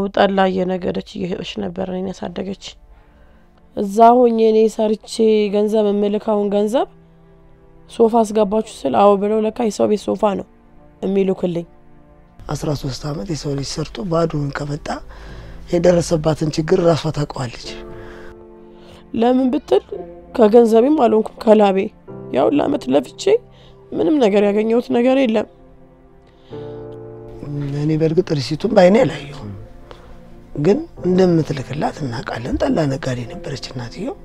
ወጣላ የነገረች ይሄሽ ነበር እኔን ያሳደገች እዛ ሆኜ እኔ ሰርቼ ገንዘብ መልካውን ገንዘብ ሶፋ አስገባችሁ ስል አው ብለው ለካ የሰው ቤት ሶፋ ነው የሚሉክልኝ 13 አመት የሰው ልጅ ሰርቶ ባዶን ከመጣ የደረሰባትን ችግር ራሷ ታውቃለች ለምን ብትል ከገንዘብም አልሆንኩም ከላቤ ያው ለአመት ለፍቼ ምንም ነገር ያገኘሁት ነገር የለም እኔ በርግጥ ሪሲቱን ባይኔ ላየው ግን እንደምትልክላት እናቃለን ጠላ ነጋዴ ነበረች እናትየው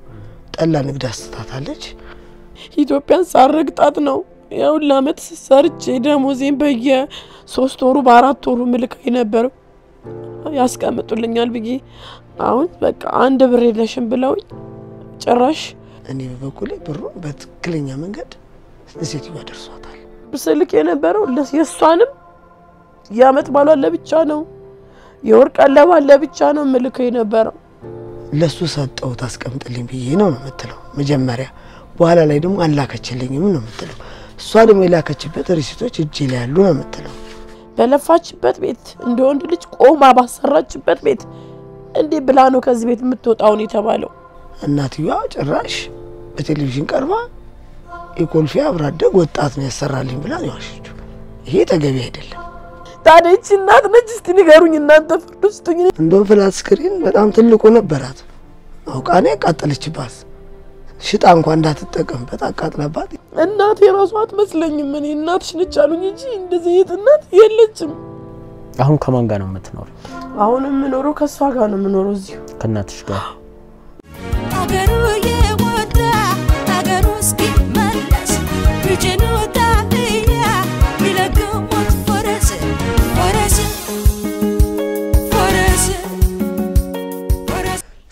ጠላ ንግድ አስተታታለች ኢትዮጵያን ሳረግጣት ነው ያው ለአመት ሰርቼ ደሞዜን በየ3 ወሩ በ4 ወሩ ምልካይ ነበር ያስቀምጡልኛል ብዬ አሁን በቃ አንድ ብር የለሽም ብለውኝ ጭራሽ እኔ በበኩሌ ብሩ በትክክለኛ መንገድ ለሴትዮ አደርሷታል ስልክ የነበረው የሷንም ያመት ባሏ ለብቻ ነው የወርቅ አለባ ለብቻ ነው ምልከው የነበረው ለሱ ሰጠው ታስቀምጥልኝ ብዬ ነው የምትለው መጀመሪያ በኋላ ላይ ደግሞ አላከችልኝም ነው የምትለው እሷ ደግሞ የላከችበት ሪሲቶች እጄ ላይ ያሉ ነው የምትለው በለፋችበት ቤት እንደወንድ ልጅ ቆማ ባሰራችበት ቤት እንዴ ብላ ነው ከዚህ ቤት የምትወጣው ነው የተባለው እናትየዋ ጭራሽ በቴሌቪዥን ቀርባ የኮልፌ አብራደግ ወጣት ነው ያሰራልኝ ብላ ነው ያልሽው ይሄ ተገቢ አይደለም ታዲያች እናት ነች እስቲ ንገሩኝ እናንተ ፍርዱስቱኝ እንደው ፍላት ስክሪን በጣም ትልቁ ነበራት አውቃኔ አቃጠለችባት ሽጣ እንኳን እንዳትጠቀምበት አቃጥላባት እናቴ ራሷ አትመስለኝም እኔ እናትሽ ነች አሉኝ እንጂ እንደዚህ እናት የለችም አሁን ከማን ጋር ነው የምትኖረው አሁንም ምኖረው ከሷ ጋር ነው ምኖረው እዚሁ ከናትሽ ጋር አገሩ የወጣ አገሩ እስኪ መለስ ብጀኑታ ያ ሚለገሙት ፈረስ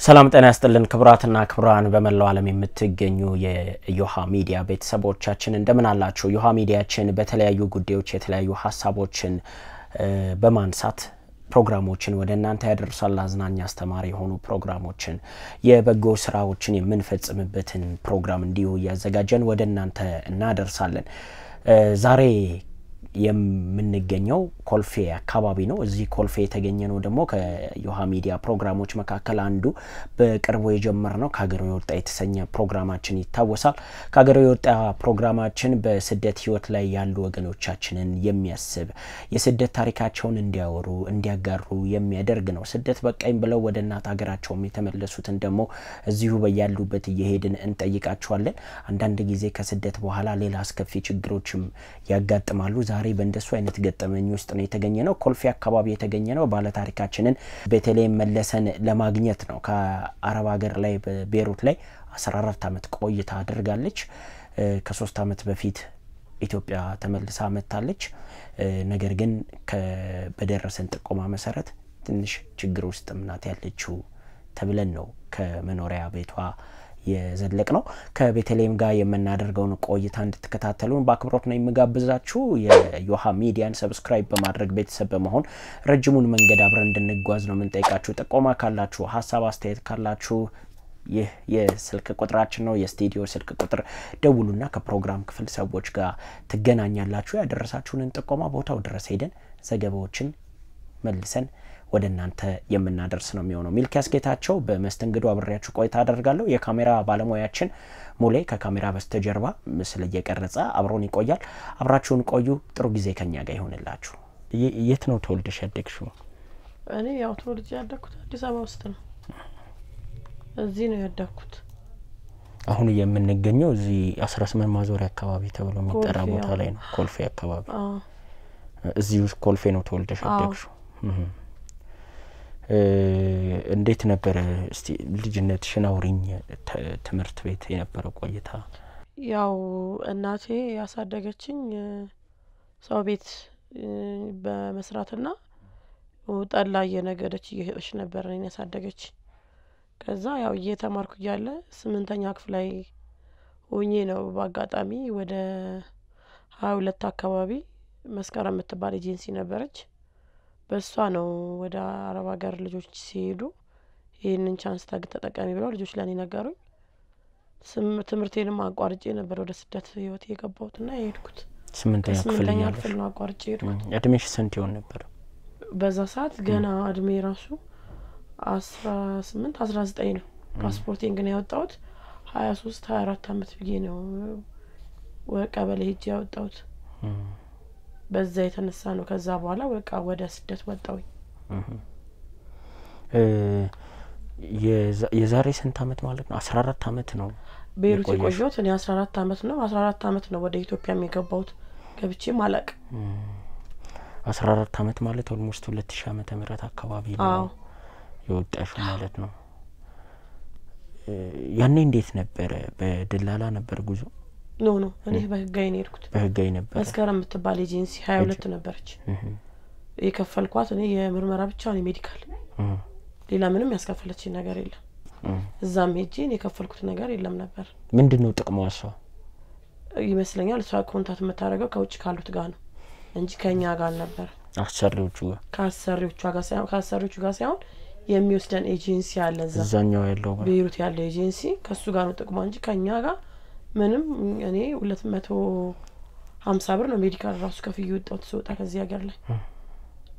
ሰላም ጤና ይስጥልን ክብራትና ክብራን በመላው ዓለም የምትገኙ የዮሃ ሚዲያ ቤተሰቦቻችን እንደምን አላችሁ ዮሃ ሚዲያችን በተለያዩ ጉዳዮች የተለያዩ ሐሳቦችን በማንሳት ፕሮግራሞችን ወደ እናንተ ያደርሳል አዝናኛ አስተማሪ የሆኑ ፕሮግራሞችን የበጎ ስራዎችን የምንፈጽምበትን ፕሮግራም እንዲሁ ያዘጋጀን ወደ እናንተ እናደርሳለን ዛሬ የምንገኘው ኮልፌ አካባቢ ነው እዚህ ኮልፌ የተገኘነው ደግሞ ከዮሃ ሚዲያ ፕሮግራሞች መካከል አንዱ በቅርቡ የጀመርነው ከሀገሩ የወጣ የተሰኘ ፕሮግራማችን ይታወሳል ከሀገሩ የወጣ ፕሮግራማችን በስደት ህይወት ላይ ያሉ ወገኖቻችንን የሚያስብ የስደት ታሪካቸውን እንዲያወሩ እንዲያጋሩ የሚያደርግ ነው ስደት በቃኝ ብለው ወደ እናት ሀገራቸው የተመለሱትን ደግሞ እዚሁ በያሉበት እየሄድን እንጠይቃቸዋለን አንዳንድ ጊዜ ከስደት በኋላ ሌላ አስከፊ ችግሮችም ያጋጥማሉ ዛሬ በእንደሱ አይነት ገጠመኝ ውስጥ ነው የተገኘነው ኮልፌ አካባቢ የተገኘነው ባለ ታሪካችንን በተለይ መለሰን ለማግኘት ነው ከአረብ ሀገር ላይ በቤሩት ላይ 14 አመት ቆይታ አድርጋለች ከ3 አመት በፊት ኢትዮጵያ ተመልሳ መጣለች ነገር ግን በደረሰን ጥቆማ መሰረት ትንሽ ችግር ውስጥ ምናት ያለችው ተብለን ነው ከመኖሪያ ቤቷ የዘለቅ ነው ከቤተልሔም ጋር የምናደርገውን ቆይታ እንድትከታተሉን በአክብሮት ነው የምጋብዛችሁ የዮሃ ሚዲያን ሰብስክራይብ በማድረግ ቤተሰብ በመሆን ረጅሙን መንገድ አብረን እንድንጓዝ ነው የምንጠይቃችሁ ጥቆማ ካላችሁ ሐሳብ አስተያየት ካላችሁ ይህ የስልክ ቁጥራችን ነው የስቱዲዮ ስልክ ቁጥር ደውሉና ከፕሮግራም ክፍል ሰዎች ጋር ትገናኛላችሁ ያደረሳችሁንን ጥቆማ ቦታው ድረስ ሄደን ዘገባዎችን መልሰን ወደ እናንተ የምናደርስ ነው የሚሆነው ሚልኪያስ ጌታቸው በመስተንግዶ አብሬያችሁ ቆይታ አደርጋለሁ የካሜራ ባለሙያችን ሙሌ ከካሜራ በስተጀርባ ምስል እየቀረጸ አብሮን ይቆያል አብራችሁን ቆዩ ጥሩ ጊዜ ከኛ ጋር ይሁንላችሁ የት ነው ተወልደሽ ያደግሽው እኔ ያው ተወልጄ ያደግኩት አዲስ አበባ ውስጥ ነው እዚህ ነው ያደግኩት አሁን የምንገኘው እዚህ 18 ማዞሪያ አካባቢ ተብሎ የሚጠራ ቦታ ላይ ነው ኮልፌ አካባቢ እዚህ ኮልፌ ነው ተወልደሽ ያደግሽው እንዴት ነበር እስቲ ልጅነትሽን አውሪኝ ትምርት ቤት የነበረው ቆይታ ያው እናቴ ያሳደገችኝ ሰው ቤት በመስራትና ጠላ የነገረች ይሄሽ ነበር እኔን ያሳደገች ከዛ ያው እየተማርኩ ያለ 8ኛ ክፍል ላይ ሆኜ ነው በአጋጣሚ ወደ 22 አካባቢ መስከረም የምትባል ኤጀንሲ ነበረች በሷ ነው ወደ አረብ ሀገር ልጆች ሲሄዱ ይሄንን ቻንስ ተጠቃሚ ብለው ልጆች ለኔ ነገሩኝ ትምርቴንም አቋርጬ ነበር ወደ ስደት ህይወት የገባሁትና የሄድኩት 8ኛ ክፍል ነው አቋርጬ ሄድኩት እድሜሽ ስንት ይሆን ነበር በዛ ሰዓት ገና እድሜ ራሱ 18 19 ነው ፓስፖርቴን ግን ያወጣሁት 23 24 አመት ብዬ ነው ወቀበሌ ሄጄ ያወጣሁት በዛ የተነሳ ነው ከዛ በኋላ በቃ ወደ ስደት ወጣሁኝ የዛሬ ስንት አመት ማለት ነው 14 አመት ነው ቤሩት የቆየሁት እኔ 14 አመት ነው 14 አመት ነው ወደ ኢትዮጵያ የገባሁት ገብቼ ማለቅ 14 አመት ማለት ኦልሞስት 2000 ዓመተ ምህረት አካባቢ ነው የወጣሽ ማለት ነው ያኔ እንዴት ነበር በደላላ ነበር ጉዞ ኖ እኔ በህጋይ ነው የሄድኩት በህጋይ ነበር መስከረም የምትባል ኤጀንሲ 22 ነበረች የከፈልኳት እኔ የምርመራ ብቻ ነው ሜዲካል ሌላ ምንም ያስከፈለችኝ ነገር የለም እዛም ሄጄ የከፈልኩት ነገር የለም ነበር ምንድነው ጥቅሙ እሷ ይመስለኛል እሷ ኮንታክት የምታደርገው ከውጭ ካሉት ጋር ነው እንጂ ከኛ ጋር ነበር አሰሪዎቹ ጋር ሳይሆን የሚወስደን ኤጀንሲ አለ እዛኛው ያለው ቤሩት ያለው ኤጀንሲ ከሱ ጋር ነው ጥቅሙ እንጂ ከኛ ጋር ምንም እኔ 250 ብር ነው ሜዲካል ራሱ ከፍዬ ወጣሁት ስወጣ ከዚህ ሀገር ላይ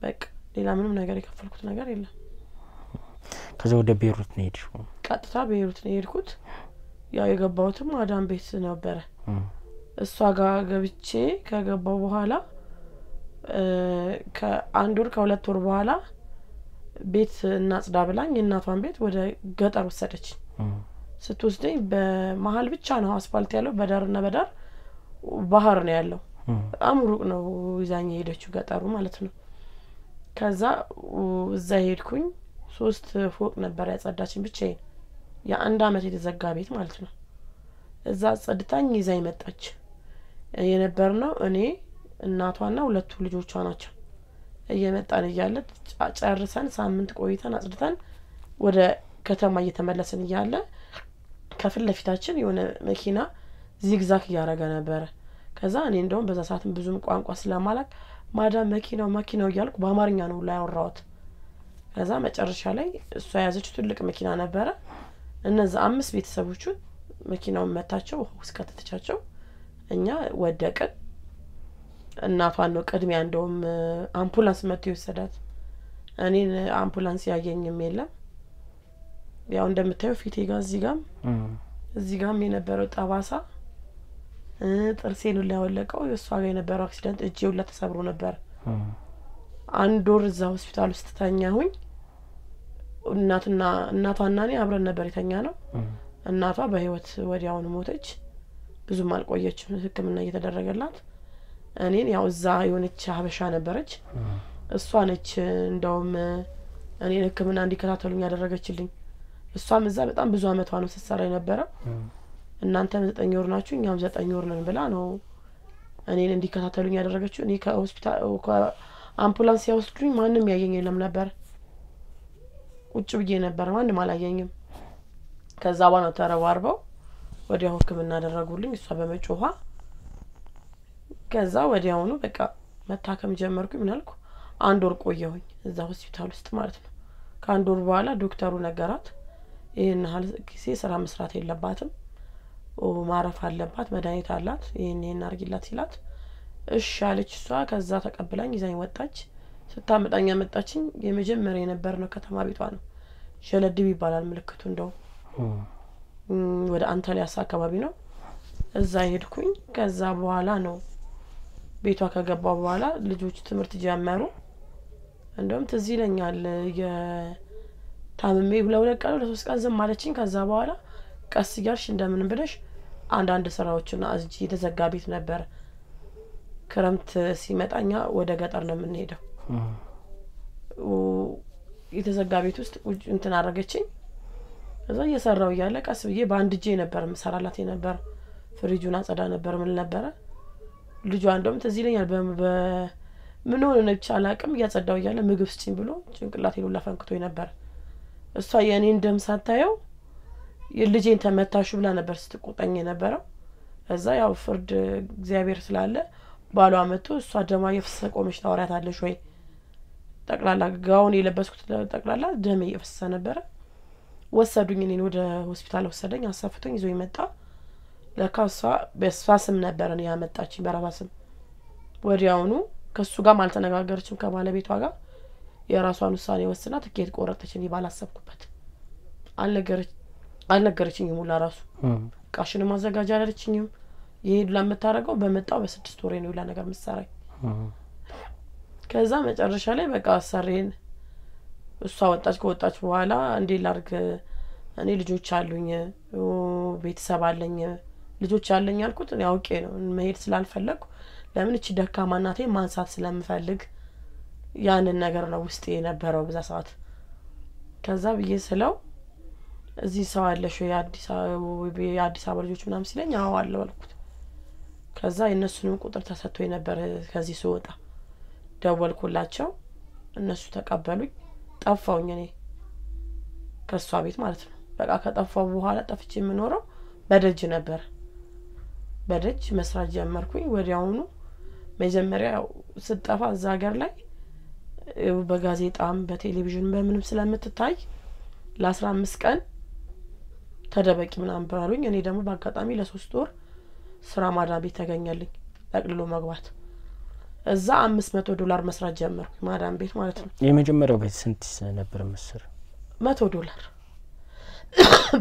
በቃ ሌላ ምንም ነገር የከፈልኩት ነገር የለም ከዛ ወደ ቤሩት ነው ሄድሽው ቀጥታ ቤሩት ነው ሄድኩት ያው የገባሁትም አዳም ቤት ነበረ እሷ ጋር ገብቼ ከገባው በኋላ ከአንድ ወር ከሁለት ወር በኋላ ቤት እናጽዳ ብላኝ እናቷን ቤት ወደ ገጠር ወሰደች ስትወስደኝ በመሃል ብቻ ነው አስፋልት ያለው በዳርና በዳር ባህር ነው ያለው በጣም ሩቅ ነው ይዛኝ ሄደችው ገጠሩ ማለት ነው ከዛ እዛ ሄድኩኝ 3 ፎቅ ነበር ያጸዳችን ብቻዬን የአንድ አመት የተዘጋ ቤት ማለት ነው እዛ ጸድታኝ ይዛኝ መጣች የነበርነው እኔ እናቷና ሁለቱ ልጆቿ ናቸው እየመጣን እያለ ጨርሰን ሳምንት ቆይተን አጽድተን ወደ ከተማ እየተመለስን እያለ ከፊት ለፊታችን የሆነ መኪና ዚግዛግ ያረጋ ነበር ከዛ እኔ እንደውም በዛ ሰዓትም ብዙም ቋንቋ ስለማላቅ ማዳም መኪናው እያልኩ በአማርኛ ነው ላይ አወራሁት ከዛ መጨረሻ ላይ እሷ ያዘችው ትልቅ መኪና ነበር እነዛ 5 ቤተሰቦቹ መኪናውን መታቸው ወስከተቻቸው እኛ ወደቀን እናቷን ነው ቅድሚያ እንደውም አምቡላንስ መጥቶ ይወሰዳት እኔን አምቡላንስ ያገኝም የለም ያው እንደምታዩ ፊቴ ጋር እዚህ ጋርም የነበረው ጠባሳ ጥርሴን ሁሉ ያወለቀው የሷ ጋር የነበረው አክሲደንት እጄ ሁሉ ተሰብሮ ነበር አንድ ወር እዛ ሆስፒታል ውስጥ ተኛሁኝ እናቷና እኔ አብረን ነበር የተኛ ነው እናቷ በህይወት ወዲያውኑ ሞተች ብዙም አልቆየችም ህክምና እየተደረገላት እኔን ያው እዛ የሆነች ሀበሻ ነበረች እሷ ነች እንደውም እኔን ህክምና እንዲከታተሉኝ ያደረገችልኝ እሷም እዛ በጣም ብዙ አመቷ ነው ስትሰራ የነበረው እናንተ 9 ወር ናችሁ እኛም 9 ወር ነን ብላ ነው እኔን እንዲከታተሉኝ ያደረገችው እኔ ከሆስፒታል አምቡላንስ ያወስዱኝ ማንንም ያየኝ የለም ነበር ቁጭ ብዬ ነበር ማንንም አላየኝም ከዛ በኋላ ተረባርበው ወዲያው ህክምና አደረጉልኝ እሷ በመጮሃ ከዛ ወዲያውኑ በቃ መታከም ጀመርኩኝ ምናልኩ አንድ ወር ቆየሁኝ እዛ ሆስፒታል ውስጥ ማለት ነው ከአንድ ወር በኋላ ዶክተሩ ነገራት ይሄን ጊዜ ስራ መስራት የለባትም ማረፍ አለባት መድኃኒት አላት ይሄን አርጊላት ሲላት እሺ አለች እሷ ከዛ ተቀበላኝ ይዛኝ ወጣች ስታመጣኝ መጣችኝ የመጀመሪያ የነበር ነው ከተማ ቤቷ ነው ሸለድብ ይባላል ምልክቱ እንደው ወደ አንታሊያስ አካባቢ ነው እዛ ሄድኩኝ ከዛ በኋላ ነው ቤቷ ከገባው በኋላ ልጆች ትምህርት ጀመሩ እንደውም ትዝ ይለኛል የታምሜ ለሁለት ቀን ለሶስት ቀን ዝም ማለችኝ ከዛ በኋላ ቀስ ይጋርሽ እንደምን ብለሽ አንድ ስራዎችና አዝጂ የተዘጋ ቤት ነበር ክረምት ሲመጣኛ ወደ ገጠር ነው የምንሄደው የተዘጋ ቤት ውስጥ እንትን አረጋችኝ ከዛ እየሰራው ያለ ቀስ ብዬ በአንድ እጄ ነበር መሰራላት የነበር ፍሪጁን አጸዳ ነበር ምን ነበር ልጇ እንደውም ትዝ ይለኛል ምን ሆነ ነች አላቅም ያጸዳው ያለ ምግብ ስጪኝ ብሎ ጭንቅላቴ ሁሉ ፈንክቶኝ ነበር እሷ የኔን ደም ሳታየው የልጄን ተመታሽ ብላ ነበር ስትቆጣኝ የነበረው እዛ ያው ፍርድ እግዚአብሔር ስላለ ባሏ መጥቶ እሷ ደማ የፈሰሰ ቆመሽ ታወራታለሽ ወይ ጠቅላላ ጋውን የለበስኩት ጠቅላላ ደም እየፈሰሰ ነበር ወሰዱኝ እኔን ወደ ሆስፒታል ወሰደኝ አሳፍቶኝ ይዞ ይመጣ ለካሷ በስፋስም ነበር እኔ ያመጣችኝ በራባስም ወዲያውኑ ከሱ ጋር ማልተነጋገረችም ከባለቤቷ ጋር የራሷን ውሳኔ ወስና ትኬት ቆረጠች እኔ ባላሰብኩበት አልነገረችኝም ሁላ ራሱ ቃሽን ማዘጋጃ አለችኝም ይሄድ ለምታረገው በመጣው በ6 ወር ነው ሁላ ነገር መሰራይ ከዛ መጨረሻ ላይ በቃ አሰሬን እሷ ከወጣች በኋላ እንዴ ላርግ እኔ ልጆች አሉኝ ቤተሰብ አለኝ ልጆች አለኝ አልኩት እኔ አውቄ ነው መሄድ ስላልፈለኩ ለምን እቺ ደካማ እናቴ ማንሳት ስለምፈልግ ያንን ነገር ነው ውስጤ የነበረው በዛ ሰዓት ከዛ ብዬ ስለው እዚህ ሰው አለሽ የአዲስ አበባ ልጆች ምናም ሲለኝ አዎ አለው አልኩት ከዛ የነሱንም ቁጥር ተሰጥቶኝ ነበር ከዚህ ስወጣ ደወልኩላቸው እነሱ ተቀበሉኝ ጠፋውኝ እኔ ከሷ ቤት ማለት ነው በቃ ከጠፋው በኋላ ጠፍቼ የምኖረው በደጅ ነበር በደጅ መስራት ጀመርኩኝ ወዲያውኑ መጀመሪያ ስጠፋ እዛ ሀገር ላይ በጋዜጣም በቴሌቪዥን በምንም ስለምትታይ ለ15 ቀን ተደበቂ ምናምን ባሉኝ እኔ ደግሞ በአጋጣሚ ለ3 ወር ስራ ማዳም ቤት ተገኘልኝ ጠቅልሎ መግባት እዛ $500 መስራት ጀመርኩ ማዳም ቤት ማለት ነው የመጀመሪያው ቤት ስንት ነበር መስር $100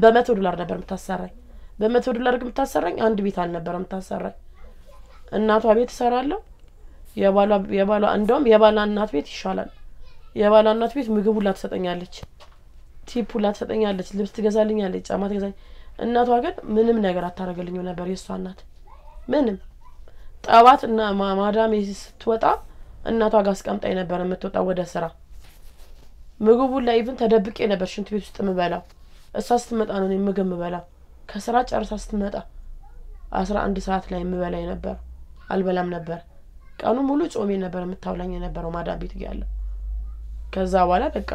በ$100 ነበር የምታሰራኝ በ$100 የምታሰራኝ አንድ ቤት አልነበረም የምታሰራኝ እናቷ ቤት ሰራለሁ የባሏ እንደውም የባሏ እናት ቤት ይሻላል የባሏ እናት ቤት ምግብ ሁላ ትሰጠኛለች ቲፕ ሁላ ትሰጠኛለች ልብስ ትገዛልኛለች ጫማ ትገዛኝ እናቷ ግን ምንም ነገር አታረጋልኝ ነበር የሷ እናት ምንም ጣዋት እና ማዳም ስትወጣ እናቷ ጋር አስቀምጣኝ ነበር የምትወጣ ወደ ስራ ምግቡ ላይ ኢቭን ተደብቄ ነበር ሽንት ቤት ውስጥ ምበላው እሷ ስትመጣ ነው ምግብ ምበላው ከስራ ጨርሳ ስትመጣ 11 ሰዓት ላይ ምበላይ ነበር አልበላም ነበር ቀኑ ሙሉ ጾሜ ነበር የምታውላኝ የነበረው ማዳም ቤት ያለ ከዛ በኋላ በቃ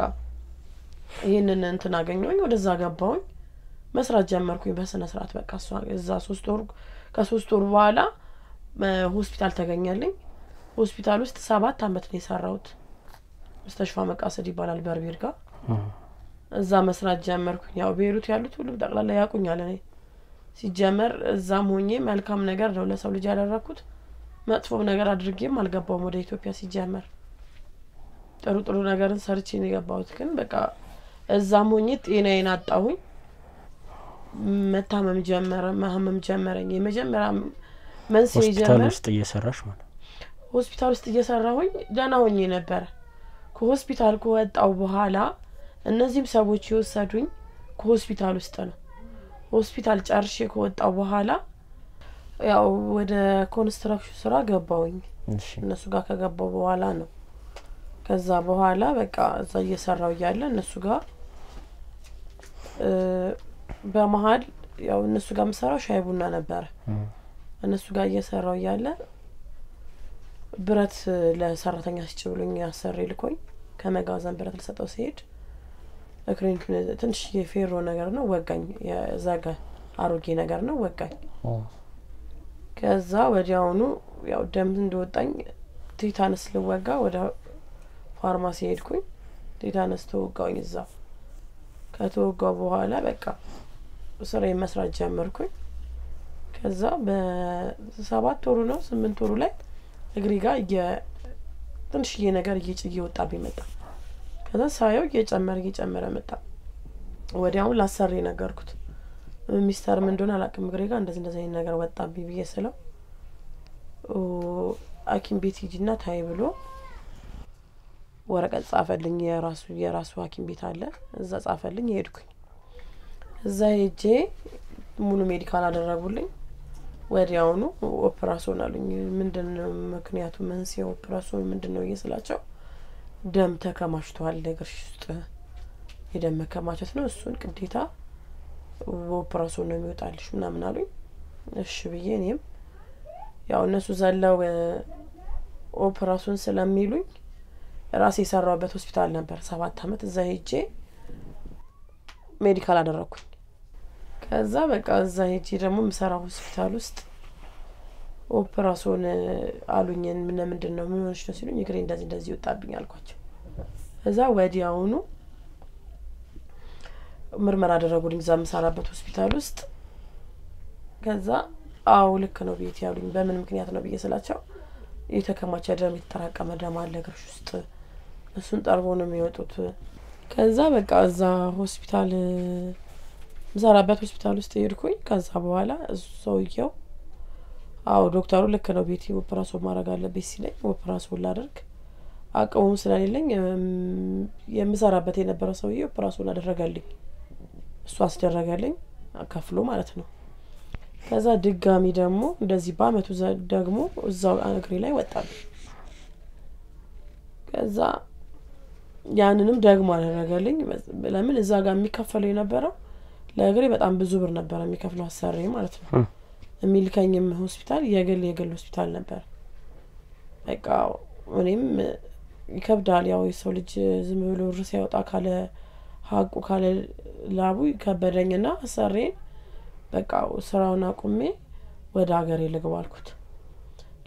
ይሄንን እንትን አገኘሁኝ ወደዛ ገባሁኝ መስራት ጀመርኩኝ በስነ ስርዓት በቃ እዛ 3 ወር ከ3 ወር በኋላ ሆስፒታል ተገኘልኝ ሆስፒታል ውስጥ 7 አመት ነው የሰራሁት መስተሽፋ መቃሰድ ይባላል በርቢር ጋር እዛ መስራት ጀመርኩኝ ያው ቤሩት ያሉት ሁሉ ጠቅላላ ያቁኛል እኔ ሲጀመር እዛም ሆኜ መልካም ነገር ነው ለሰው ልጅ ያደረኩት መጥፎ ነገር አድርጌም አልገባውም ወደ ኢትዮጵያ ሲጀመር ጥሩ ነገርን ሰርቼ ነው የገባሁት ግን በቃ እዛም ሆኜ ጤናዬን አጣሁኝ መታመም ጀመረኝ የመጀመሪያ መንስኤ ሆስፒታል ውስጥ እየሰራሽ ማለት ሆስፒታል ውስጥ እየሰራሁኝ ደህና ሆኜ ነበር ከሆስፒታል ከወጣው በኋላ እነዚህም ሰዎች ይወሰዱኝ ከሆስፒታል ውስጥ ነው ሆስፒታል ጨርሼ ከወጣው በኋላ ያው ወደ ኮንስትራክሽን ስራ ገባሁኝ እነሱ ጋር ከገባው በኋላ ነው ከዛ በኋላ በቃ እዛ እየሰራው ያለ እነሱ ጋር በመሃል ያው እነሱ ጋር መሰራው ሻይ ቡና ነበር እነሱ ጋር እየሰራው ያለ ብረት ለሰራተኛ ሲጭብሉኝ ያሰሪ ልኮኝ ከመጋዘን ብረት ለሰጠው ሲሄድ እክሪን ትንሽ የፌሮ ነገር ነው ወጋኝ የዛጋ አሮጌ ነገር ነው ወጋኝ ከዛ ወዲያውኑ ያው ደም እንደወጣኝ ቲታነስ ልወጋ ወደ ፋርማሲ ሄድኩኝ ቲታነስ ተወጋኝ እዛ ከተወጋው በኋላ በቃ ስራዬን መስራት ጀመርኩኝ ከዛ በ7 ወሩ ነው 8 ወሩ ላይ እግሪ ጋር ትንሽዬ ነገር እየወጣብኝ መጣ ከዛ ሳየው እየጨመረ መጣ ወዲያው ላሰሪ ነገርኩት ሚስተር ምን እንደሆነ አላቅም እግሪ ጋር እንደዚህ ነገር ወጣብኝ ብዬ ስለው ሐኪም ቤት ሂጂና ታይ ብሎ ወረቀት ጻፈልኝ የራሱ ሐኪም ቤት አለ እዛ ጻፈልኝ ሄድኩኝ እዛ ሄጄ ሙሉ ሜዲካል አደረጉልኝ ወዲያውኑ ኦፕራሽን አሉኝ ምንድነው ምክንያቱ መንስኤው ኦፕራሽን ምንድነው እየስላቸው ደም ተከማችቷል እግርሽ ውስጥ የደም መከማቸት ነው እሱን ግዴታ ኦፕራሽን ነው የሚወጣልሽ ምናምን አሉኝ እሺ ብዬ እኔም ያው እነሱ ዘለው ኦፕራሽን ስለሚሉኝ ራሴ ሰራውበት ሆስፒታል ነበር 7 አመት እዛ ሄጄ ሜዲካል አደረኩኝ ከዛ በቃ እዛ ሄጄ ደግሞ ምሰራው ሆስፒታል ውስጥ ኦፕራሽን አሉኝ ምንድነው ምን ሆነሽ ነው ሲሉኝ እግሬ እንደዚህ ወጣብኝ አልኳቸው እዛ ወዲያውኑ ምርመራ አደረጉልኝ እዛ ምሰራበት ሆስፒታል ውስጥ ከዛ አው ልክ ነው ቤት ያሉኝ በምን ምክንያት ነው ብዬ ስላቸው የተከማቸ ደም የተጠራቀመ ደም አለ እግርሽ ውስጥ እሱን ጠርቦ ነው የሚወጡት ከዛ በቃ እዛ ሆስፒታል ምሰራበት ሆስፒታል ውስጥ ሄድኩኝ ከዛ በኋላ ሰውየው አው ዶክተሩ ልክ ነው ቤቲ ኦፕራሲዮን ማድረግ አለበት ሲለኝ ኦፕራሲዮን ላደርግ አቀውም ስለሌለኝ የምሰራበት የነበረው ሰውየው ኦፕራሲዮን አደረገልኝ እሱ አስደረገልኝ አከፍሎ ማለት ነው ከዛ ድጋሚ ደግሞ እንደዚህ ባመቱ ደግሞ እዛው እግሬ ላይ ወጣል ከዛ ያንንም ደግሞ አደረገልኝ ለምን እዛ ጋር የሚከፈለው የነበረው ለእግሬ በጣም ብዙ ብር ነበር የሚከፍለው አሰሪ ማለት ነው የሚልከኝም ሆስፒታል የግል ሆስፒታል ነበር በቃ እኔም ይከብዳል ያው የሰው ልጅ ዝም ብሎ ብር ሲያወጣ ካለ ሀቁ ካለ ላቡ ከበደኝና አሰሪን በቃ ስራውን አቁሜ ወደ ሀገሬ ልግባ አልኩት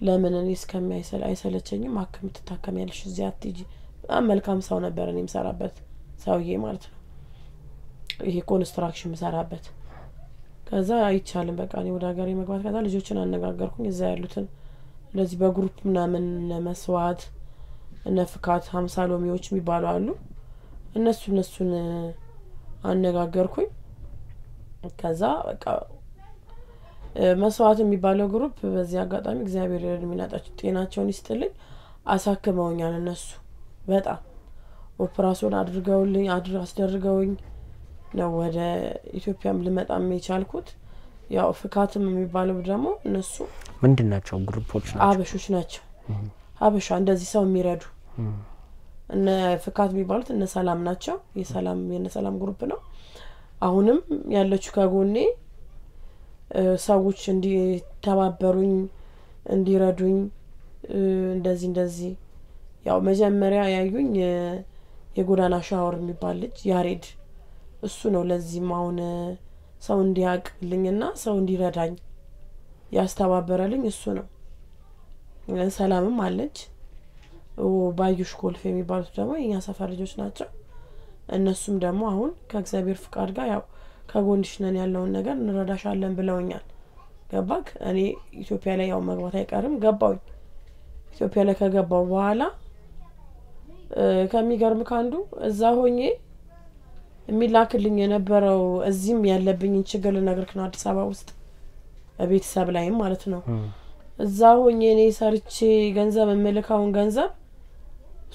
ለምን እኔ እስከሚያይሰል አይሰለቸኝም አክም ተታከሚያለሽ እዚህ አትጂ መልካም ሰው ነበር እኔ ምሰራበት ሰውዬ ማለት ነው ይሄ ኮንስትራክሽን ምሰራበት ከዛ አይቻልም በቃ እኔ ወደ ሀገሬ መግባት ከዛ ልጆችን አነጋገርኩኝ እዛ ያሉትን ለዚህ በግሩፕ ምናምን መስዋዕት ነፍካት 50 ሎሚዎች የሚባሉ አሉ እነሱን አነጋገርኩኝ ከዛ በቃ መስዋዕት የሚባለው ግሩፕ በዚህ አጋጣሚ እግዚአብሔር የሚናጣቸው ጤናቸውን ይስጥልኝ አሳክመውኛል እነሱ በጣም ኦፕራሲዮን አስደርገውኝ ነው ወደ ኢትዮጵያም ልመጣም የቻልኩት ያው ፍካትም የሚባለው ደግሞ እነሱ ምንድናቸው ግሩፖች ናቸው አበሾች ናቸው አበሻ እንደዚህ ሰው የሚረዱ እነ ፍካት የሚባሉት እነ ሰላም ናቸው የነ ሰላም ግሩፕ ነው አሁንም ያለችው ከጎኔ ሰዎች እንዲተባበሩኝ እንዲረዱኝ እንደዚህ ያው መጀመሪያ ያዩኝ የጎዳና ሻወር የሚባል ልጅ ያሬድ እሱ ነው ለዚህም አሁን ሰው እንዲያቅልኝና ሰው እንዲረዳኝ ያስተባበረልኝ እሱ ነው ሰላምም አለች ባዩሽ ኮልፌ የሚባሉት ደግሞ የኛ ሰፈር ልጆች ናቸው እነሱም ደግሞ አሁን ከእግዚአብሔር ፍቃድ ጋር ያው ከጎንዲሽነን ያለውን ነገር እንረዳሻለን ብለውኛል ገባክ እኔ ኢትዮጵያ ላይ ያው መግባት አይቀርም ገባውኝ ኢትዮጵያ ላይ ከገባው በኋላ ከሚገርም ካንዱ እዛ ሆኜ የሚላክልኝ የነበረው እዚህም ያለብኝ ችግር ለነገርክ ነው አዲስ አበባ ውስጥ በቤተሰብ ላይም ማለት ነው እዛ ሆኜ እኔ ሰርቼ ገንዘብ እመልካውን ገንዘብ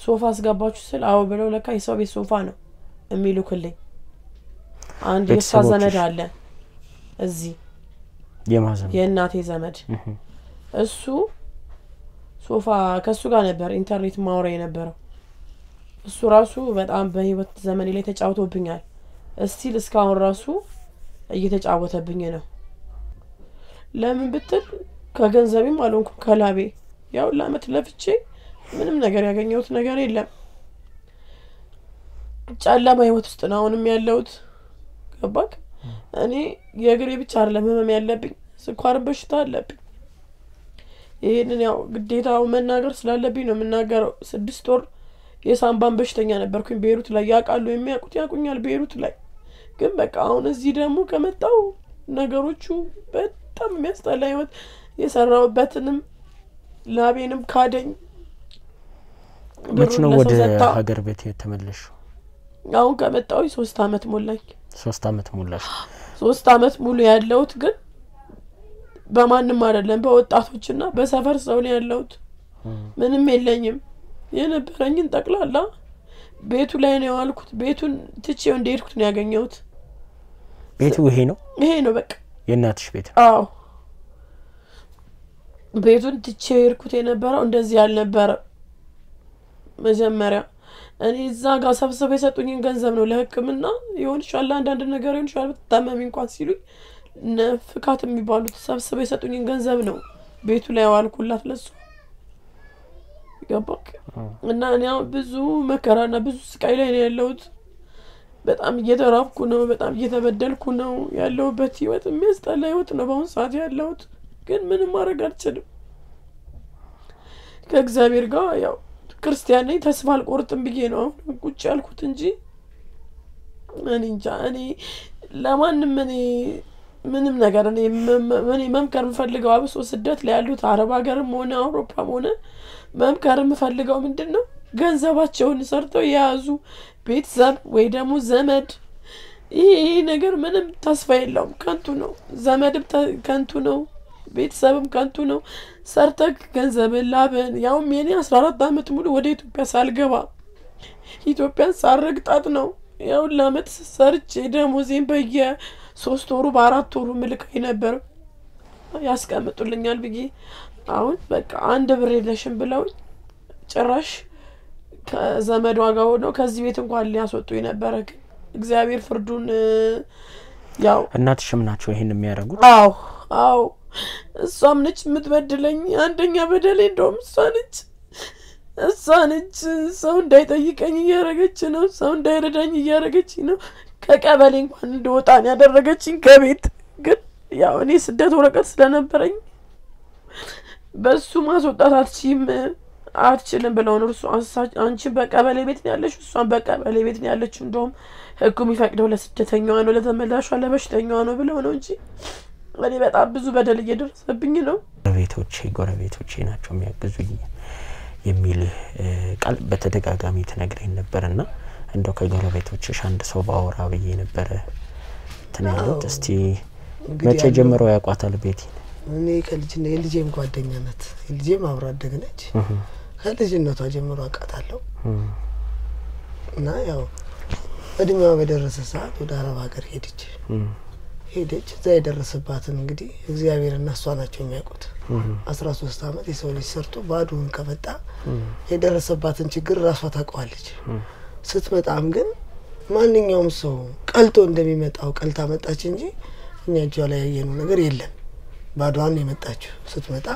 ሶፋ አስገባችሁ ስል አው ብለው ለካ የሰው ቤት ሶፋ ነው የሚልኩልኝ አንድ የሳዘነድ አለ እዚህ የእናቴ ዘመድ እሱ ሶፋ ከሱ ጋር ነበር ኢንተርኔት ማውራ የነበረው እሱ ራሱ በጣም በህይወት ዘመኔ ላይ ተጫውቶብኛል እስቲል እስካሁን ራሱ እየተጫወተብኝ ነው ለምን ብትል ከገንዘቤም አልሆንኩም ከላቤ ያው ለአመት ለፍቼ ምንም ነገር ያገኘሁት ነገር የለም ጫላማ ህይወት ውስጥ ነው አሁንም ያለሁት ገባክ እኔ የእግሬ ብቻ አይደለም ህመም ያለብኝ ስኳር በሽታ አለብኝ ይሄንን ያው ግዴታው መናገር ስላለብኝ ነው የምናገረው 6 ወር የሳምባን በሽተኛ ነበርኩኝ ቤሩት ላይ ያቃሉ የሚያቁት ያቁኛል ቤሩት ላይ ግን በቃ አሁን እዚህ ደግሞ ከመጣው ነገሮቹ በጣም የሚያስጠላ ህይወት የሰራውበትንም ላቤንም ካደኝ መች ነው ወደ ሀገር ቤት የተመለሽው አሁን ከመጣው 3 አመት ሞላኝ 3 አመት ሞላሽ 3 አመት ሙሉ ያለውት ግን በማንም አይደለም በወጣቶችና በሰፈር ሰው ነው ያለውት ምንም የለኝም የነበረኝን ጠቅላላ ቤቱ ላይ ነው ያልኩት ቤቱን ትቼው እንደሄድኩት ነው ያገኘሁት ቤቱ ይሄ ነው በቃ የእናትሽ ቤት አዎ ቤቱን ትቼው ሄድኩት የነበረው እንደዚህ ያልነበረ መጀመሪያ እኔ እዛ ጋር ሰብስበው የሰጡኝን ገንዘብ ነው ለህክምና ይሆንሻል አንዳንድ ነገር ይሆንሻል በተማሚ እንኳን ሲሉኝ ፍካት የሚባሉት ሰብስበው የሰጡኝን ገንዘብ ነው ቤቱ ላይ ዋልኩላት ለሱ ገባክ እና እኔ ብዙ መከራና ብዙ ስቃይ ላይ ነው ያለሁት በጣም እየተራብኩ ነው በጣም እየተበደልኩ ነው ያለሁበት ህይወት የሚያስጠላ ህይወት ነው በአሁን ሰዓት ያለሁት ግን ምንም ማድረግ አልችልም ከእግዚአብሔር ጋር ያው ክርስቲያን ነኝ ተስፋ አልቆርጥም ብዬ ነው ቁጭ ያልኩት እንጂ እኔ እንጃ እኔ ለማንም እኔ ምንም ነገር እኔ መምከር የምፈልገው አብሶ ስደት ላይ ያሉት አረብ ሀገርም ሆነ አውሮፓም ሆነ መምከር የምፈልገው ምንድነው ገንዘባቸውን ሰርተው የያዙ ቤተሰብ ወይ ደግሞ ዘመድ ይሄ ነገር ምንም ተስፋ የለውም ከንቱ ነው ዘመድም ከንቱ ነው ቤተሰብም ከንቱ ነው ሰርተክ ገንዘብን ላብን ያውም የኔ 14 አመት ሙሉ ወደ ኢትዮጵያ ሳልገባ ኢትዮጵያን ሳረግጣት ነው ያው ለአመት ሰርቼ ደሞዜን በየ3 ወሩ በ4 ወሩ ምልካይ ነበር ያስቀምጡልኛል ብዬ አሁን በቃ አንድ ብር የለሽም ብለው ጭራሽ ከዘመድ ዋጋው ነው ከዚህ ቤት እንኳን ሊያስወጡኝ ነበር እግዚአብሔር ፍርዱን ያው እናትሽም ናቸው ይሄን የሚያደርጉት አዎ እሷም ነች የምትበድለኝ አንደኛ በደሌ እንደውም እሷ ነች ሰው እንዳይጠይቀኝ እያረገች ነው ሰው እንዳይረዳኝ እያረገች ነው ከቀበሌ እንኳን እንደወጣን ያደረገችኝ ከቤት ግን ያው እኔ ስደት ወረቀት ስለነበረኝ በሱ ማስወጣት አትችልም ብለው ነው እሱ አንቺ በቀበሌ ቤት ነው ያለሽ እሷን በቀበሌ ቤት ነው ያለች እንደውም ህጉ የሚፈቅደው ለስደተኛዋ ነው ለተመላሿ ለበሽተኛዋ ነው ብለው ነው እንጂ እኔ በጣም ብዙ በደል እየደረሰብኝ ነው ጎረቤቶቼ ናቸው የሚያግዙኝ የሚል ቃል በተደጋጋሚ ተነግረኝ ነበርና እንደው ከጎረቤቶችሽ አንድ ሰው ባወራ ብዬ ነበር ተናግረት እስቲ መቼ ጀምሮ ያቋታል ቤቲ እኔ ከልጅነ የልጄም ጓደኛ ናት የልጄም አብራ አደግነች ከልጅነቷ ጀምሮ አቃታለሁ እና ያው እድሜዋ በደረሰ ሰዓት ወደ አረብ ሀገር ሄደች እዛ የደረሰባትን እንግዲህ እግዚአብሔርና እሷ ናቸው የሚያውቁት 13 አመት የሰው ልጅ ሰርቶ ባዶውን ከመጣ የደረሰባትን ችግር ራሷ ታውቃለች ስትመጣም ግን ማንኛውም ሰው ቀልቶ እንደሚመጣው ቀልታ መጣች እንጂ እኛ እጇ ላይ ያየነው ነገር የለም ባዶዋን የመጣችው ስትመጣ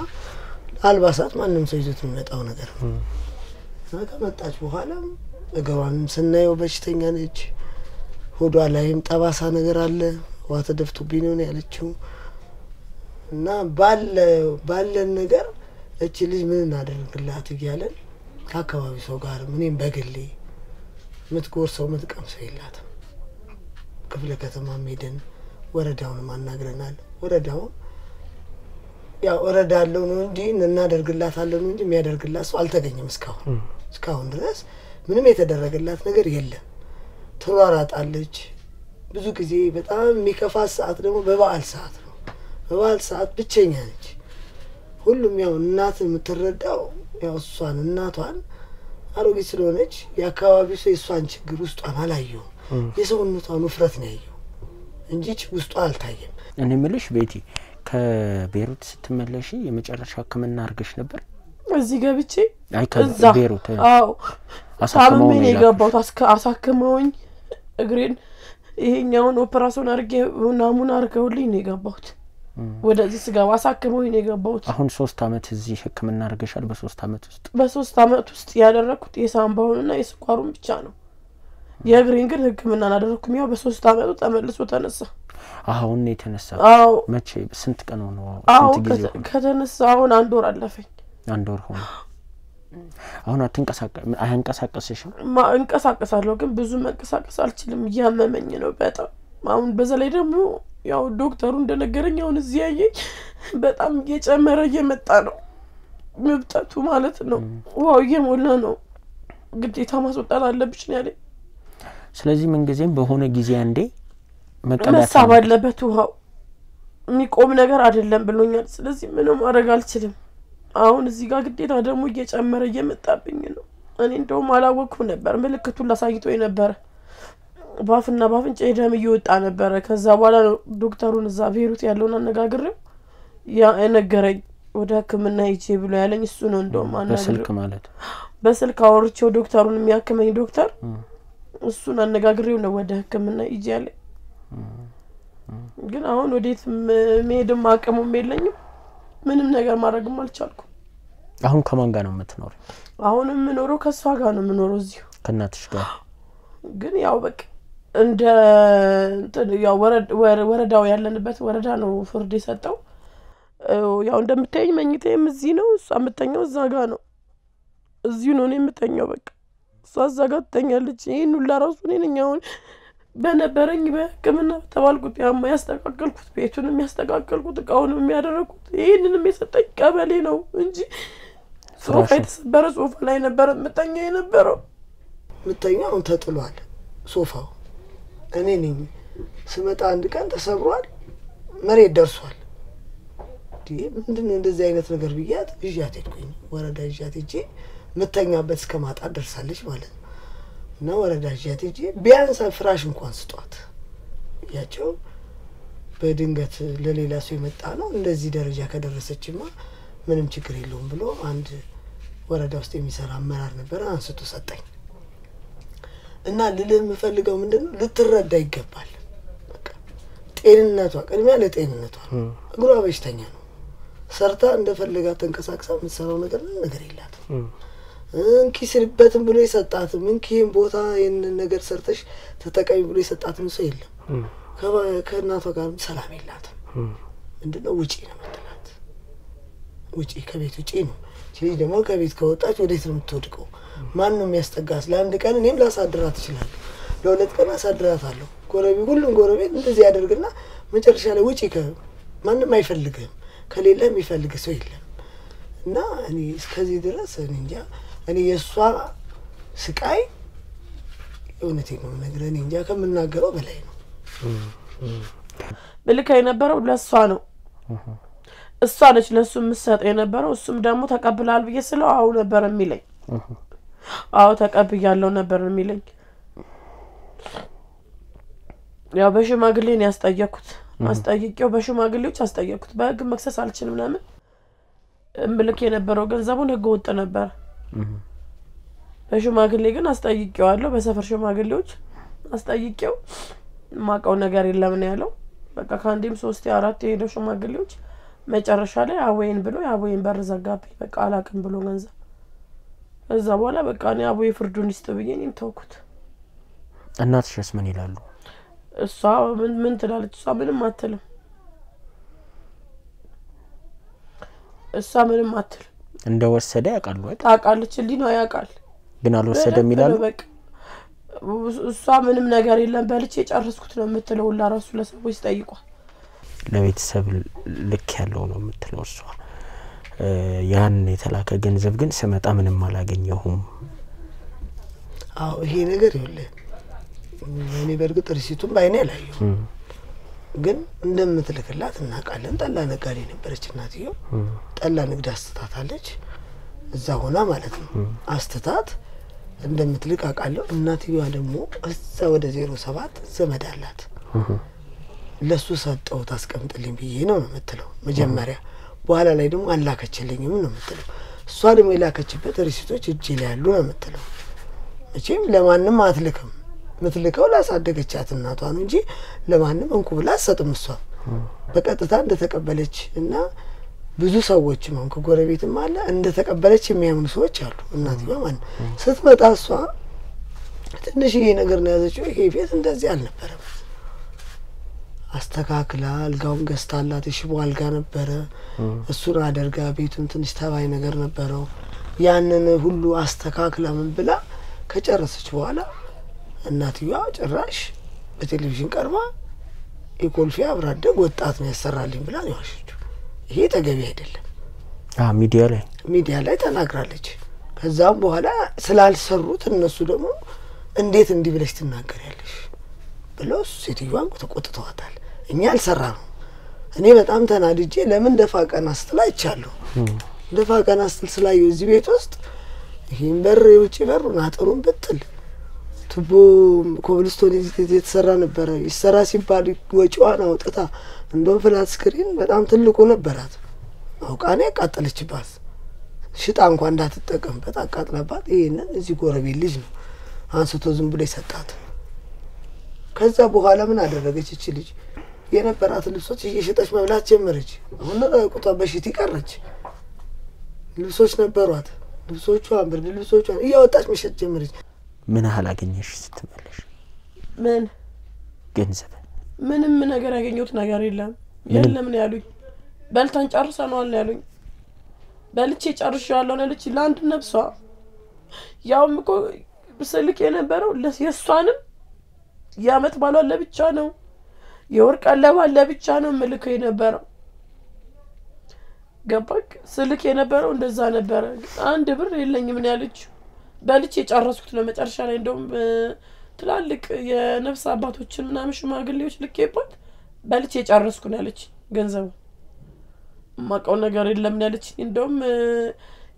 አልባሳት ማንንም ሰው ይዞት የሚመጣው ነገር ነው ከመጣች በኋላ እግሯን ስናየው በሽተኛ ነች ሆዷ ላይም ጠባሳ ነገር አለ ዋተ ደፍቶብኝ ነው ያለችው እና ባለን ነገር እቺ ልጅ ምን እናደርግላት ይያለን ከአካባቢ ሰው ጋር ምንም በግሌ ምትጎርሰው ምትቀምሰው ይላታ ክፍለ ከተማ ሜደን ወረዳውን ማናግረናል ወረዳው ያው ወረዳለው ነው እንጂ እናደርግላታለን እንጂ የሚያደርግላት ሰው አልተገኘም እስካሁን ድረስ ምንም የተደረገላት ነገር የለም ተሯራጣለች ብዙ ጊዜ በጣም የሚከፋት ሰዓት ደግሞ በበዓል ሰዓት ነው በበዓል ሰዓት ብቸኛ ነች ሁሉም ያው እናት የምትረዳው ያው እሷን እናቷን አሮጊት ስለሆነች የአካባቢው ሰው እሷን ችግር ውስጧን አላየው የሰውነቷን ውፍረት ነው ያየው እንጂ ውስጧ አልታየም እኔ ምልሽ ቤቲ ከቤሩት ስትመለሺ የመጨረሻ ህክምና አርገሽ ነበር እዚህ ገብቼ አይ ከቤሩት አሳክመውኝ የገባው አሳክመውኝ እግሬን ይሄኛውን ኦፕራሲዮን አርጌ ናሙና አርገውልኝ ነው የገባሁት ወደዚህ ስጋው አሳክመውኝ ነው የገባሁት አሁን 3 አመት እዚህ ህክምና አርገሻል በ3 አመት ውስጥ ያደረኩት የሳምባውንና የስኳሩን ብቻ ነው የእግሬን ግን ህክምና አደረኩም ያው በ3 አመቱ ተመልሶ ተነሳ አሁን የተነሳ መቼ ስንት ቀን ነው ስንት ጊዜ ከተነሳ አሁን 1 ወር አለፈኝ 1 ወር ሆነ አሁን አትንቀሳቀስሽም እንቀሳቀሳለሁ ግን ብዙ መንቀሳቀስ አልችልም ያመመኝ ነው በጣም አሁን በዘላይ ደግሞ ያው ዶክተሩ እንደነገረኝ አሁን እዚህ ያየኝ በጣም እየጨመረ እየመጣ ነው ምብጠቱ ማለት ነው ዋው እየሞላ ነው ግዴታ ማስወጣት አለብሽ ነው ያለኝ ስለዚህ ምን ጊዜም በሆነ ጊዜ አንዴ መሳብ አለበት ውሃው የሚቆም ነገር አይደለም ብሎኛል ስለዚህ ምንም ማድረግ አልችልም አሁን እዚህ ጋር ግዴታ ደግሞ እየጨመረ እየመጣብኝ ነው እኔ እንደውም አላወቅኩም ነበር ምልክቱን ላሳይቶኝ ነበር ባፍና ባፍንጫ ደም እየወጣ ነበር ከዛ በኋላ ዶክተሩን እዛ ቤሩት ያለውን አነጋግሬው ያ ነገረኝ ወደ ህክምና ሂጂ ብሎ ያለኝ እሱ ነው እንደውም በስልክ ማለት በስልክ አወርቼው ዶክተሩን የሚያክመኝ ዶክተር እሱን አነጋግሬው ነው ወደ ህክምና ሂጂ ያለኝ ግን አሁን ወዴት መሄድም አቅሙም የለኝም ምንም ነገር ማድረግም አልቻልኩም አሁን ከማን ጋር ነው የምትኖረው አሁንም ምኖረው ከሷ ጋር ነው ምኖረው እዚሁ ከናትሽ ጋር ግን ያው በቃ እንደ ያው ወረዳው ያለንበት ወረዳ ነው ፍርድ የሰጠው ያው እንደምታየኝ መኝታዬም እዚህ ነው እሷ የምተኛው እዛ ጋር ነው እዚሁ ነው የምተኛው በቃ እሷ እዛ ጋር ትተኛለች ይሄን ሁሉ ራሱ ነኝ አሁን በነበረኝ በህክምና ተባልኩት ያስተካከልኩት ቤቱንም ያስተካከልኩት እቃውንም የሚያደርኩት ይሄንንም የሰጠኝ ቀበሌ ነው እንጂ ሶፋ የተሰበረ ሶፋ ላይ ነበር የምተኛው የነበረው። ምተኛው ተጥሏል ሶፋው። እኔ ነኝ ስመጣ አንድ ቀን ተሰብሯል፣ መሬት ደርሷል። ምንድነው እንደዚህ አይነት ነገር ብያት ይዣት ሄድኩኝ። ወረዳ ይዣት ሄጄ ምተኛበት እስከማጣት ደርሳለች ማለት ነው። እና ወረዳ ይዣት ሄጄ ቢያንስ ፍራሽ እንኳን ስጧት ያቸው በድንገት ለሌላ ሰው የመጣ ነው እንደዚህ ደረጃ ከደረሰችማ ምንም ችግር የለውም ብሎ አንድ ወረዳ ውስጥ የሚሰራ አመራር ነበር አንስቶ ሰጠኝ። እና ልልህ የምፈልገው ምንድነው ልትረዳ ይገባል። በቃ ጤንነቷ ቅድሚያ ለጤንነቷ እግሯ በሽተኛ ነው። ሰርታ እንደፈለጋ ተንቀሳቅሳ የምትሰራው ነገር የላትም። እንኪ ስልበትም ብሎ የሰጣትም እንኪም ቦታ ይሄን ነገር ሰርተሽ ተጠቃሚ ብሎ የሰጣትም ሰው የለም። ከእናቷ ጋር ሰላም የላትም። ምንድነው ውጪ ነው የምትላት። ውጪ ከቤት ውጪ ነው። ስለዚህ ደግሞ ከቤት ከወጣች ወዴት ነው የምትወድቀው? ማን ነው የሚያስጠጋት? ለአንድ ቀን እኔም ላሳድራት እችላለሁ፣ ለሁለት ቀን አሳድራታለሁ። ሁሉም ጎረቤት እንደዚህ ያደርግና መጨረሻ ላይ ውጪ ማንም አይፈልግም፣ ከሌለ የሚፈልግ ሰው የለም። እና እኔ እስከዚህ ድረስ እኔ እንጃ እኔ የሷ ስቃይ እውነቴን ነው የምነግርህ፣ እኔ እንጃ ከምናገረው በላይ ነው። ብልካ የነበረው ለሷ ነው። እሷ ነች ለሱ የምትሰጠው የነበረው። እሱም ደግሞ ተቀብላል ብዬ ስለው አው ነበር የሚለኝ። አው ተቀብያለሁ ነበር የሚለኝ። ያው በሽማግሌ ነው ያስጠየቅኩት። አስጠይቄው በሽማግሌዎች አስጠየቅኩት። በህግ መክሰስ አልችልም ምናምን። ብልክ የነበረው ገንዘቡን ህግ ወጥ ነበር። በሽማግሌ ግን አስጠይቄዋለሁ። በሰፈር ሽማግሌዎች አስጠይቄው ማቀው ነገር የለም ነው ያለው። በቃ ካንዴም 3 4 የሄደው ሽማግሌዎች መጨረሻ ላይ አወይን ብሎ ያወይን በር ዘጋብኝ። በቃ አላቅም ብሎ ገንዘብ እዛ በኋላ በቃ እኔ አወይ ፍርዱን ይስጥ ብዬ እኔም ተውኩት። እናትሽስ ምን ይላሉ? እሷ ምን ትላለች? እሷ ምንም አትልም። እሷ ምንም አትልም። እንደወሰደ ያውቃሉ አይደል? ታውቃለች። ሊኖ ያውቃል ግን አልወሰደም ይላሉ። በቃ እሷ ምንም ነገር የለም በልቼ ጨርስኩት ነው የምትለው። ለራሱ ለሰዎች ጠይቋል። ለቤተሰብ ልክ ያለው ነው የምትለው እሷ። ያን የተላከ ገንዘብ ግን ስመጣ ምንም አላገኘሁም። አዎ ይሄ ነገር ይኸውልህ እኔ በርግጥ ሪሲቱን ባይኔ አላየሁም፣ ግን እንደምትልክላት እናውቃለን። ጠላ ነጋዴ ነበረች እናትየው። ጠላ ንግድ አስተታታለች እዛ ሆና ማለት ነው። አስተታት እንደምትልክ አውቃለሁ። እናትየዋ ደግሞ እዛ ወደ 07 ዘመድ አላት። ለሱ ሰጠው ታስቀምጥልኝ ብዬ ነው የምትለው መጀመሪያ። በኋላ ላይ ደግሞ አላከችልኝም ነው የምትለው። እሷ ደግሞ የላከችበት ሪሲቶች እጄ ላይ ያሉ ነው የምትለው። መቼም ለማንም አትልክም። ምትልከው ላሳደገቻት እናቷ ነው እንጂ ለማንም እንኩ ብላ አትሰጥም። እሷ በቀጥታ እንደተቀበለች እና ብዙ ሰዎች ማን ከጎረቤትም አለ እንደተቀበለች የሚያምኑ ሰዎች አሉ። እናትየዋ ማን ስትመጣ እሷ ትንሽ ይሄ ነገር ነው ያዘችው። ይሄ ቤት እንደዚህ አልነበረም። አስተካክላ አልጋውን ገዝታላት የሽቦ አልጋ ነበረ። እሱን አደርጋ ቤቱን ትንሽ ተባይ ነገር ነበረው። ያንን ሁሉ አስተካክላ ምን ብላ ከጨረሰች በኋላ እናትየዋ ጭራሽ በቴሌቪዥን ቀርባ የኮልፌ አብራደግ ወጣት ነው ያሰራልኝ ብላ ነው ያሽቹ። ይሄ ተገቢ አይደለም። ሚዲያ ላይ ተናግራለች። ከዛም በኋላ ስላልሰሩት እነሱ ደግሞ እንዴት እንዲህ ብለሽ ትናገሪያለሽ ብለው ሴትዮዋን ተቆጥተዋታል። እኛ አልሰራም። እኔ በጣም ተናድጄ ለምን ደፋቀና ስትላይቻለሁ። ደፋቀና ስትል ስላየው እዚህ ቤት ውስጥ ይሄን በር የውጪ በሩን አጥሩን ብትል ቱቦ ኮብልስቶን የተሰራ ነበር። ይሰራ ሲባል ወጪዋን አውጥታ እንደው ፍላት ስክሪን በጣም ትልቁ ነበራት። አውቃኔ አቃጠለችባት። ሽጣ እንኳን እንዳትጠቀምበት አቃጥላባት። ይሄንን እዚህ ጎረቤት ልጅ ነው አንስቶ ዝም ብሎ ይሰጣት። ከዛ በኋላ ምን አደረገች እቺ ልጅ? የነበራት ልብሶች እየሸጠች መብላት ጀመረች። አሁን ቁጣ በሽት ይቀርች ልብሶች ነበሯት። ልብሶቿን ብርድ ልብሶቿን እያወጣች መሸጥ ጀመረች። ምን አላገኘሽ ስትመለሽ? ምን ገንዘብ ምንም ነገር ያገኘሁት ነገር የለም። የለም ነው ያሉኝ። በልተን ጨርሰናል ነው ያሉኝ። በልቼ ጨርሻለሁ ነው ልጅ ለአንድ ነፍሷ ያውም እኮ ስልክ የነበረው የሷንም ያመት ባሏ ለብቻ ነው፣ የወርቅ አለባ ለብቻ ነው መልከው የነበረው። ገባክ ስልክ የነበረው እንደዛ ነበር አንድ ብር የለኝም ነው ያለችው በልቼ ጨረስኩት ነው መጨረሻ ላይ እንደውም ትላልቅ የነፍስ አባቶችን ምናምን ሽማግሌዎች ልኬባት በልቼ ጨረስኩ ነው ያለች ገንዘቡ ማቀው ነገር የለም ነው ያለች እንደውም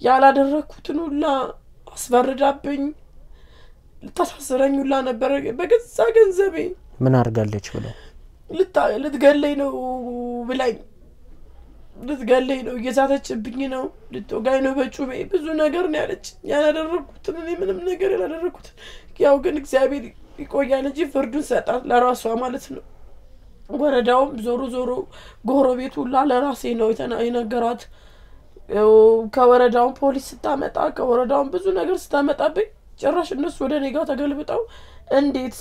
ያላደረኩትን ሁላ አስፈርዳብኝ ልታሳስረኝ ሁላ ነበር በገዛ ገንዘቤ ምን አርጋለች ብለው ልትገለኝ ነው ብላኝ ልትገለኝ ነው እየዛተችብኝ ነው ልትወጋኝ ነው በጩቤ ብዙ ነገር ነው ያለች ያላደረኩትን እኔ ምንም ነገር ያላደረኩት ያው ግን እግዚአብሔር ይቆያል እንጂ ፍርዱን ሰጣት ለራሷ ማለት ነው ወረዳውም ዞሮ ጎረቤቱ ሁላ ለራሴ ነው የነገራት ከወረዳው ፖሊስ ስታመጣ ከወረዳው ብዙ ነገር ስታመጣብኝ ጭራሽ እነሱ ወደ እኔ ጋር ተገልብጠው እንዴት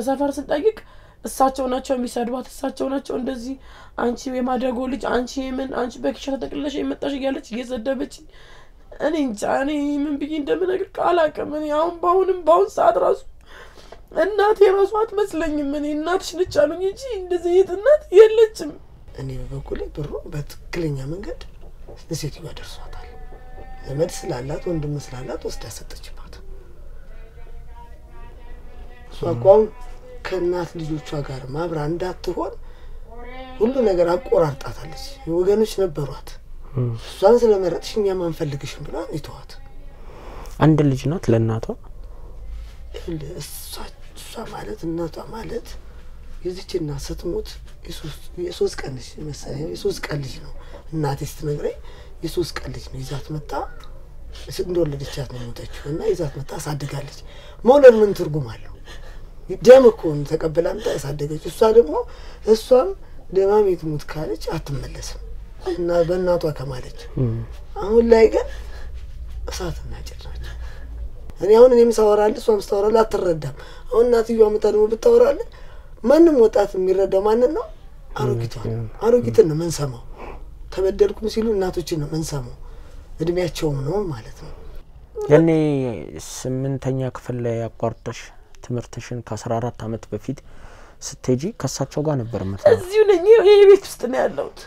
ሰፈር ስንጠይቅ እሳቸው ናቸው የሚሰድባት እሳቸው ናቸው እንደዚህ አንቺ የማደጎ ልጅ አንቺ ምን አንቺ በኪሻ ተጠቅለሽ የመጣሽ እያለች እየዘደበች እኔ እንጃ እኔ ምን ብዬ እንደምነግር ቃል አቅም እኔ አሁን ባሁን ሰዓት ራሱ እናቴ ራሱ አትመስለኝም እኔ እናትሽ ነች አሉኝ እንጂ እንደዚህ እናት የለችም እኔ በበኩሌ ብሩ በትክክለኛ መንገድ ለሴትዮዋ ደርሷታል ዘመድ ስላላት ወንድም ስላላት ወስዳ ሰጠችባት ሷቋም ከናት ልጆቿ ጋር ማብራ እንዳትሆን ሁሉ ነገር አቆራርጣታለች ወገኖች ነበሯት እሷን ስለመረጥሽ እኛ ማንፈልግሽም ብላ ይተዋት አንድ ልጅ ናት ለእናቷ እሷ ማለት እናቷ ማለት የዚችና ስትሞት የሶስት ቀን ልጅ መሰለኝ የሶስት ቀን ልጅ ነው እናቴ ስትነግረኝ የሶስት ቀን ልጅ ነው ይዛት መጣ እንደወለደቻት ነው የሞተችው እና ይዛት መጣ አሳድጋለች መውለድ ምን ትርጉም አለው ደም እኮ ተቀበላም ታሳደገች እሷ ደግሞ እሷም ደማሚት ሙት ካለች አትመለስም እና በእናቷ ከማለች አሁን ላይ ግን እሳትና ጭድ ናቸው እኔ አሁን እኔም ሳወራለሁ እሷም ስታወራለህ አትረዳም አሁን እናትየዋ መጣ ብታወራለህ ማንንም ወጣት የሚረዳው ማንን ነው አሮጊትን ነው መንሰማው ተበደልኩም ሲሉ እናቶችን ነው መንሰማው እድሜያቸው ነው ማለት ነው ያኔ 8ኛ ክፍል ላይ አቋርጠሽ ትምርትሽን ከ14 አመት በፊት ስትጂ ከሳቸው ጋር ነበር ማለት እዚሁ ነኝ የቤት ውስጥ ነው ያለሁት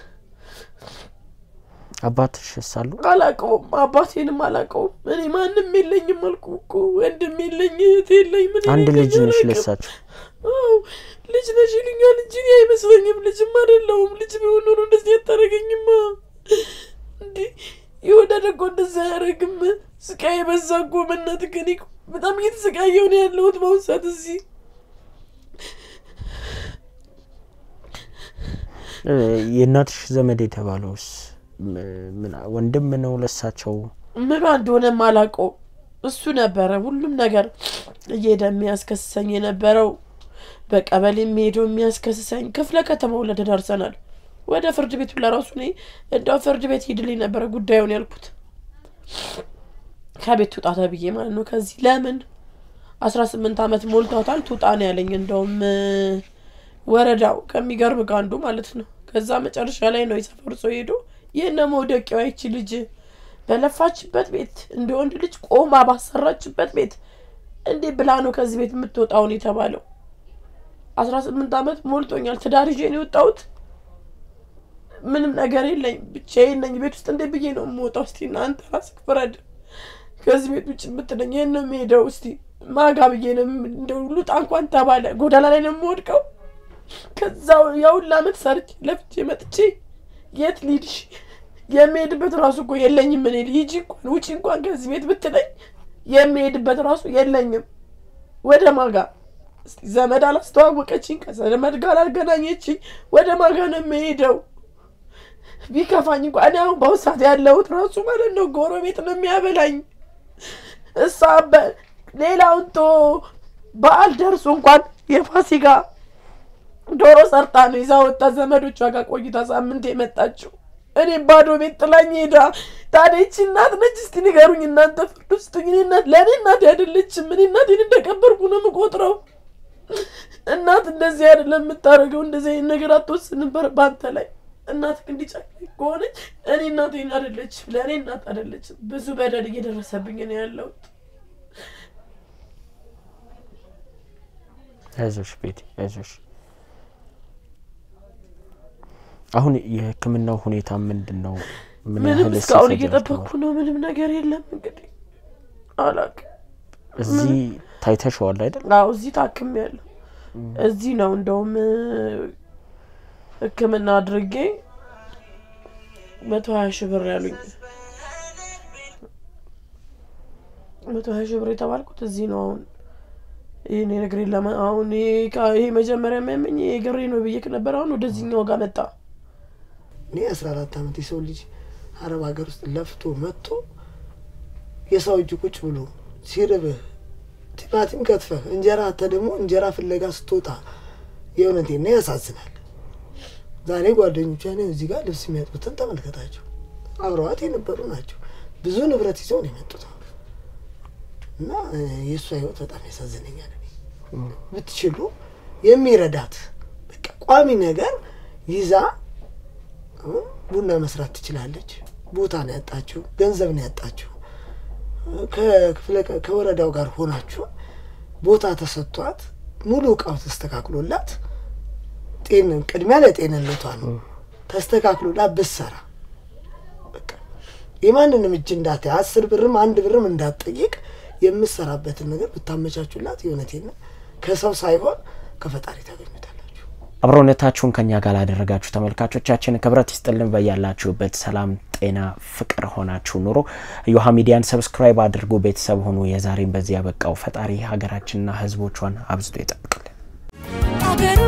አባትሽ ሳሉ አላቀውም አባቴንም አላቀውም እኔ ማንንም የለኝም አልኩ ወንድም የለኝ እህት የለኝ ምን አንድ ልጅ ነሽ ለሳቸው ልጅ ነሽ ይሉኛል እንጂ አይመስለኝም ልጅም አይደለሁም ልጅ ቢሆን ኖሮ እንደዚህ አታረገኝማ እንዴ ይወዳደጎ እንደዚህ ያረግም ስቃይ በዛጎ መናት ከኔ በጣም እየተሰቃየሁ ነው ያለሁት በአሁን ሰዓት እዚህ የእናትሽ ዘመድ የተባለውስ ምን ወንድም ነው ለሳቸው ምን እንደሆነ ማላቀው እሱ ነበር ሁሉም ነገር እየደሚያስከሰኝ የነበረው በቀበሌ ሄዶ የሚያስከሰኝ ክፍለ ከተማው ለተዳርሰናል ወደ ፍርድ ቤቱ ለራሱ ነኝ እንደው ፍርድ ቤት ሄድልኝ ነበር ጉዳዩን ያልኩት ከቤት ወጣ ተብዬ ማለት ነው ከዚህ ለምን 18 አመት ሞልቷታል ትውጣን ያለኝ እንደውም ወረዳው ከሚገርም ጋንዱ ማለት ነው ከዛ መጨረሻ ላይ ነው የሰፈር ሰው ሄዶ የነ መውደቂያው አይቺ ልጅ በለፋችበት ቤት እንደ ወንድ ልጅ ቆማ ባሰራችበት ቤት እንዴ ብላ ነው ከዚህ ቤት የምትወጣው ነው የተባለው 18 አመት ሞልቶኛል ትዳር ይዤ ነው የወጣሁት ምንም ነገር የለኝ ብቻዬን ነኝ ቤት ውስጥ እንደ ብዬ ነው የምወጣው እስቲ እናንተ ራስክ ፍረድ ከዚህ ቤት ውጭ ብትለኝ ነው የምሄደው እስቲ ማጋ ብዬ ነው እንደው ሉጣ እንኳን ተባለ ጎዳና ላይ ነው የምወድቀው ከዛው ያው ለአመት ሰርች ለፍቼ መጥቼ የት ልሂድሽ የሚሄድበት ራሱ እኮ የለኝም እኔ ልሂጂ እንኳን ውጪ እንኳን ከዚህ ቤት ብትለኝ የሚሄድበት ራሱ የለኝም ወደ ማጋ እስቲ ዘመድ አላስተዋወቀችኝ ከዘመድ ጋር አልገናኘችኝ ወደ ማጋ ነው የምሄደው ቢከፋኝ እንኳን እኔ አሁን በውሳት ያለሁት ራሱ ማለት ነው ጎረቤት ነው የሚያበላኝ እሳበ ሌላውን ቶ በዓል ደርሶ እንኳን የፋሲካ ዶሮ ሰርታ ነው ይዛ ወጣ ዘመዶቿ ጋር ቆይታ ሳምንት የመጣችው እኔ ባዶ ቤት ጥላኝ ሄዳ ታዲያች እናት ነች እስቲ ንገሩኝ እናንተ ፍርድ ውስጥ ግን እናት ለኔ እናት አይደለችም ምን እናቴን እንደቀበርኩ ነው የምቆጥረው እናት እንደዚህ አይደለም የምታረገው እንደዚህ ነገር አትወስንም ባንተ ላይ እናት እንዲጨክኝ ከሆነ እኔ እናቴን አይደለችም ለኔ እናት አይደለችም ብዙ በደል እየደረሰብኝ ነው ያለው አይዞሽ ቤቲ አይዞሽ አሁን የህክምናው ሁኔታ ምንድነው ምንም እስካሁን እየጠበቅኩ ነው ምንም ነገር የለም እንግዲህ አላቅ እዚህ ታይተሽዋል አይደል አው እዚህ ታክሜያለሁ እዚህ ነው እንደውም ህክምና አድርጌ 120 ብር ያሉኝ 120 ብር የተባልኩት እዚህ ነው አሁን ይሄኔ ነገር የለም አሁን ይሄ መጀመሪያ የሚያመኝ የግሬ ነው ብዬሽ ነበር አሁን ወደዚህኛው ጋር መጣ እኔ 14 አመት የሰው ልጅ አረብ ሀገር ውስጥ ለፍቶ መጥቶ የሰው እጅ ቁጭ ብሎ ሲርብ ቲማቲም ከትፈህ እንጀራ ተደሞ እንጀራ ፍለጋ ስትወጣ የእውነቴን ነው ያሳዝናል ዛሬ ጓደኞቼ እኔ እዚህ ጋር ልብስ የሚያጥቡትን ተመልከታቸው አብረዋት የነበሩ ናቸው ብዙ ንብረት ይዘው ነው የመጡት እና የሷ ህይወት በጣም ያሳዝነኛል ብትችሉ የሚረዳት በቃ ቋሚ ነገር ይዛ ቡና መስራት ትችላለች ቦታ ነው ያጣችው ገንዘብ ነው ያጣችው ከወረዳው ጋር ሆናችሁ ቦታ ተሰጥቷት ሙሉ ቃው ተስተካክሎላት ጤንን ቅድሚያ ለጤንነቷ ነው ተስተካክሎላት በሰራ በቃ የማንንም እጅ እንዳት 10 ብርም 1 ብርም እንዳትጠይቅ የምሰራበት ነገር ብታመቻቹላት የሆነቴና ከሰው ሳይሆን ከፈጣሪ ታገኙታላችሁ አብሮነታችሁን ከኛ ጋር ያደረጋችሁ ተመልካቾቻችን ክብረት ይስጥልን በያላችሁበት ሰላም ጤና ፍቅር ሆናችሁ ኑሮ ዮሃ ሚዲያን ሰብስክራይብ አድርጉ ቤተሰብ ሆኑ የዛሬን በዚህ ያበቃው ፈጣሪ ሀገራችንና ህዝቦቿን አብዝቶ ይጠብቅልን አገሩ